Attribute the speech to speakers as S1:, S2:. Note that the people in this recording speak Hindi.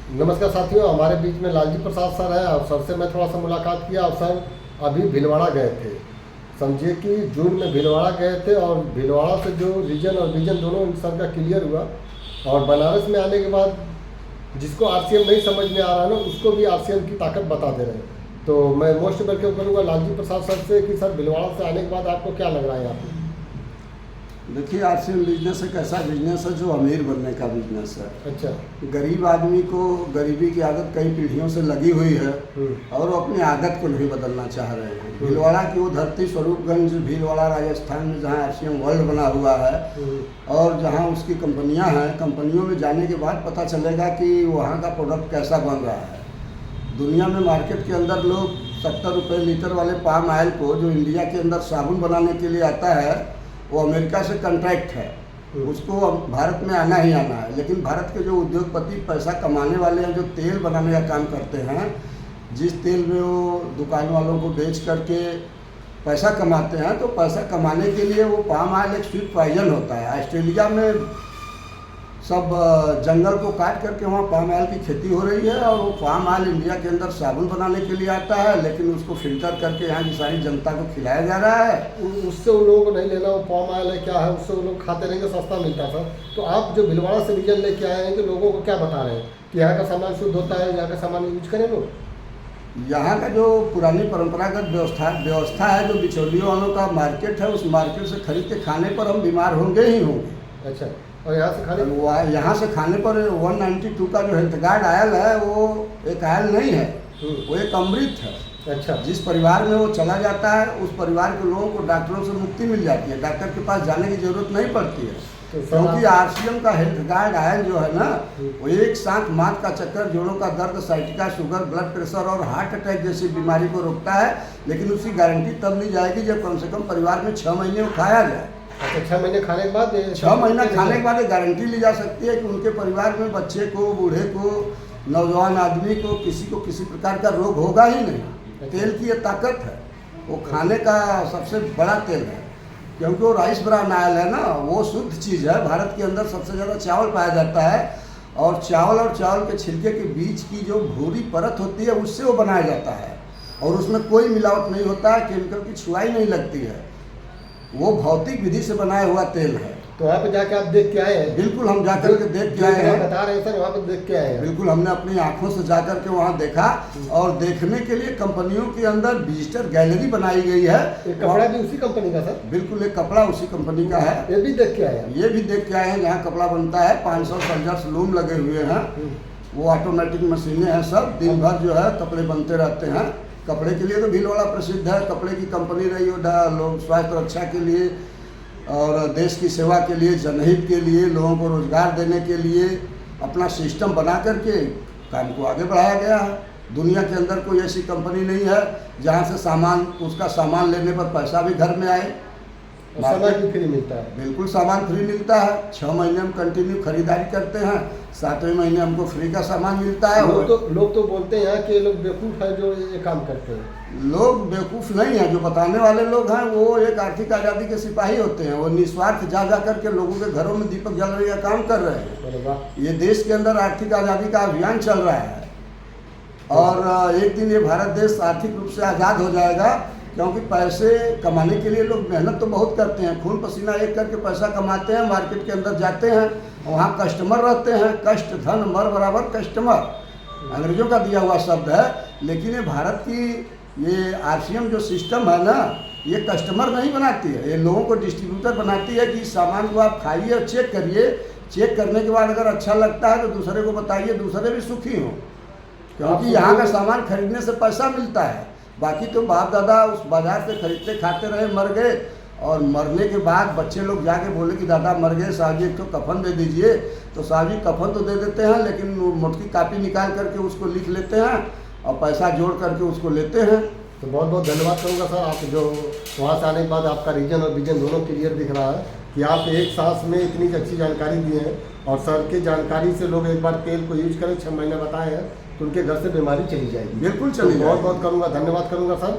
S1: नमस्कार साथियों, हमारे बीच में लालजी प्रसाद सर है और सर से मैं थोड़ा सा मुलाकात किया और सर अभी भीलवाड़ा गए थे। समझिए कि जून में भीलवाड़ा गए थे और भीलवाड़ा से जो रीजन और विजन दोनों सर का क्लियर हुआ और बनारस में आने के बाद जिसको आरसीएम नहीं समझ में आ रहा है ना, उसको भी आरसीएम की ताकत बता दे रहे हैं। तो मैं मोस्ट वेलकम करूँगा लालजी प्रसाद सर से कि सर भीलवाड़ा से आने के बाद आपको क्या लग रहा है यहाँ पे?
S2: देखिए, आरसीएम बिजनेस एक ऐसा बिजनेस है जो अमीर बनने का बिजनेस है।
S1: अच्छा।
S2: गरीब आदमी को गरीबी की आदत कई पीढ़ियों से लगी हुई है और वो अपनी आदत को नहीं बदलना चाह रहे हैं। भीलवाड़ा की वो धरती स्वरूपगंज भीलवाड़ा राजस्थान में जहाँ आरसीएम वर्ल्ड बना हुआ है और जहाँ उसकी कंपनियाँ हैं, कंपनियों में जाने के बाद पता चलेगा कि वहाँ का प्रोडक्ट कैसा बन रहा है। दुनिया में मार्केट के अंदर लोग 70 रुपये लीटर वाले पाम ऑयल को, जो इंडिया के अंदर साबुन बनाने के लिए आता है, वो अमेरिका से कॉन्ट्रैक्ट है, उसको भारत में आना ही आना है। लेकिन भारत के जो उद्योगपति पैसा कमाने वाले हैं, जो तेल बनाने का काम करते हैं, जिस तेल में वो दुकान वालों को बेच करके पैसा कमाते हैं, तो पैसा कमाने के लिए वो पाम ऑयल एक स्वीट पॉइजन होता है। ऑस्ट्रेलिया में सब जंगल को काट करके वहाँ पाम ऑयल की खेती हो रही है और वो पाम ऑयल इंडिया के अंदर साबुन बनाने के लिए आता है, लेकिन उसको फिल्टर करके यहाँ की सारी जनता को खिलाया जा रहा है।
S1: उससे उन लोगों को नहीं लेना, वो पाम ऑयल है क्या है, उससे वो लोग खाते रहेंगे, सस्ता मिलता था। तो आप जो भीलवाड़ा से रीजन लेके आए हैं, तो लोगों को क्या बता रहे हैं कि यहाँ का सामान शुद्ध होता है, यहाँ का सामान यूज करें लोग?
S2: यहाँ का जो पुरानी परंपरागत व्यवस्था है, जो बिचौलियों वालों का मार्केट है, उस मार्केट से खरीद के खाने पर हम बीमार होंगे ही होंगे।
S1: अच्छा। और यहाँ
S2: से खाने पर 192 का जो हेल्थ गार्ड आयल है, वो एक आयल नहीं है, वो एक अमृत है।
S1: अच्छा।
S2: जिस परिवार में वो चला जाता है, उस परिवार के लोगों को डॉक्टरों से मुक्ति मिल जाती है, डॉक्टर के पास जाने की जरूरत नहीं पड़ती है। क्योंकि आरसीएम का हेल्थ गार्ड आयल जो है ना, वो एक साथ माथ का चक्कर, जोड़ों का दर्द, साइटिका, शुगर, ब्लड प्रेशर और हार्ट अटैक जैसी बीमारी को रोकता है। लेकिन उसकी गारंटी तब ली जाएगी जब कम से कम परिवार में 6 महीने वो खाया जाए।
S1: अच्छा, 6 महीने खाने के बाद
S2: 6 महीना खाने के बाद गारंटी ली जा सकती है कि उनके परिवार में बच्चे को, बूढ़े को, नौजवान आदमी को किसी प्रकार का रोग होगा ही नहीं। तेल की ये ताकत है, वो खाने का सबसे बड़ा तेल है, क्योंकि वो राइस ब्रान ऑयल है ना, वो शुद्ध चीज़ है। भारत के अंदर सबसे ज़्यादा चावल पाया जाता है और चावल के छिलके के बीच की जो भूरी परत होती है, उससे वो बनाया जाता है और उसमें कोई मिलावट नहीं होता है, केमिकल की छुआई नहीं लगती है। वो भौतिक विधि से बनाया हुआ तेल है।
S1: तो वहाँ पे जाके आप देख के आए हैं?
S2: बिल्कुल, हम जाकर के देख के आए हैं।
S1: बता रहे हैं सर, वहाँ पे देख के आए हैं?
S2: बिल्कुल, हमने अपनी आंखों से जाकर के वहाँ देखा और देखने के लिए कंपनियों के अंदर विजिटर गैलरी बनाई गई है।
S1: कपड़ा भी उसी कंपनी का सर?
S2: बिल्कुल, एक कपड़ा उसी कंपनी का है।
S1: ये भी देख के आए हैं?
S2: ये भी देख के आए हैं, जहाँ कपड़ा बनता है। 500 सर्जर्स लूम लगे हुए हैं, वो ऑटोमेटिक मशीनें हैं, सब दिन भर जो है कपड़े बनते रहते हैं। कपड़े के लिए तो भीलवाड़ा प्रसिद्ध है, कपड़े की कंपनी रही हो, लोग स्वास्थ्य रक्षा के लिए और देश की सेवा के लिए, जनहित के लिए, लोगों को रोजगार देने के लिए अपना सिस्टम बना करके काम को आगे बढ़ाया गया है। दुनिया के अंदर कोई ऐसी कंपनी नहीं है जहां से उसका सामान लेने पर पैसा भी घर में आए,
S1: सामान भी फ्री मिलता है। बिल्कुल,
S2: सामान फ्री मिलता है। 6 महीने हम कंटिन्यू खरीदारी करते हैं, 7वें महीने हमको फ्री का सामान मिलता है।
S1: लोग तो बोलते हैं कि लोग बेवकूफ़ है जो ये काम करते हैं।
S2: लोग बेवकूफ़ नहीं है, जो बताने वाले लोग हैं वो एक आर्थिक आज़ादी के सिपाही होते हैं। वो निस्वार्थ जा करके लोगों के घरों में दीपक जलाने का काम कर रहे हैं। ये देश के अंदर आर्थिक आज़ादी का अभियान चल रहा है और एक दिन ये भारत देश आर्थिक रूप से आज़ाद हो जाएगा, क्योंकि पैसे कमाने के लिए लोग मेहनत तो बहुत करते हैं, खून पसीना एक करके पैसा कमाते हैं, मार्केट के अंदर जाते हैं, वहाँ कस्टमर रहते हैं। कष्ट धन मर बराबर कस्टमर, अंग्रेजों का दिया हुआ शब्द है। लेकिन ये भारत की ये आरसीएम जो सिस्टम है ना, ये कस्टमर नहीं बनाती है, ये लोगों को डिस्ट्रीब्यूटर बनाती है कि इस सामान को आप खाइए और चेक करिए, चेक करने के बाद अगर अच्छा लगता है तो दूसरे को बताइए, दूसरे भी सुखी हों। क्योंकि यहाँ का सामान खरीदने से पैसा मिलता है। बाकी तो बाप दादा उस बाजार से खरीदते खाते रहे, मर गए, और मरने के बाद बच्चे लोग जाके बोले कि दादा मर गए, साहब जी एक तो कफन दे दीजिए। तो साहब जी कफन तो दे देते हैं, लेकिन मोटी कापी निकाल करके उसको लिख लेते हैं और पैसा जोड़ करके उसको लेते हैं।
S1: तो बहुत बहुत धन्यवाद करूँगा सर, आप जो वहाँ से आने के बाद आपका रीजन और विजन दोनों क्लियर दिख रहा है कि आप एक सांस में इतनी अच्छी जानकारी दी है। और सर की जानकारी से लोग एक बार तेल को यूज करें, 6 महीने बताए हैं, तो उनके घर से बीमारी चली जाएगी।
S2: बिल्कुल चली जाएगी।
S1: बहुत बहुत करूँगा, धन्यवाद करूँगा सर।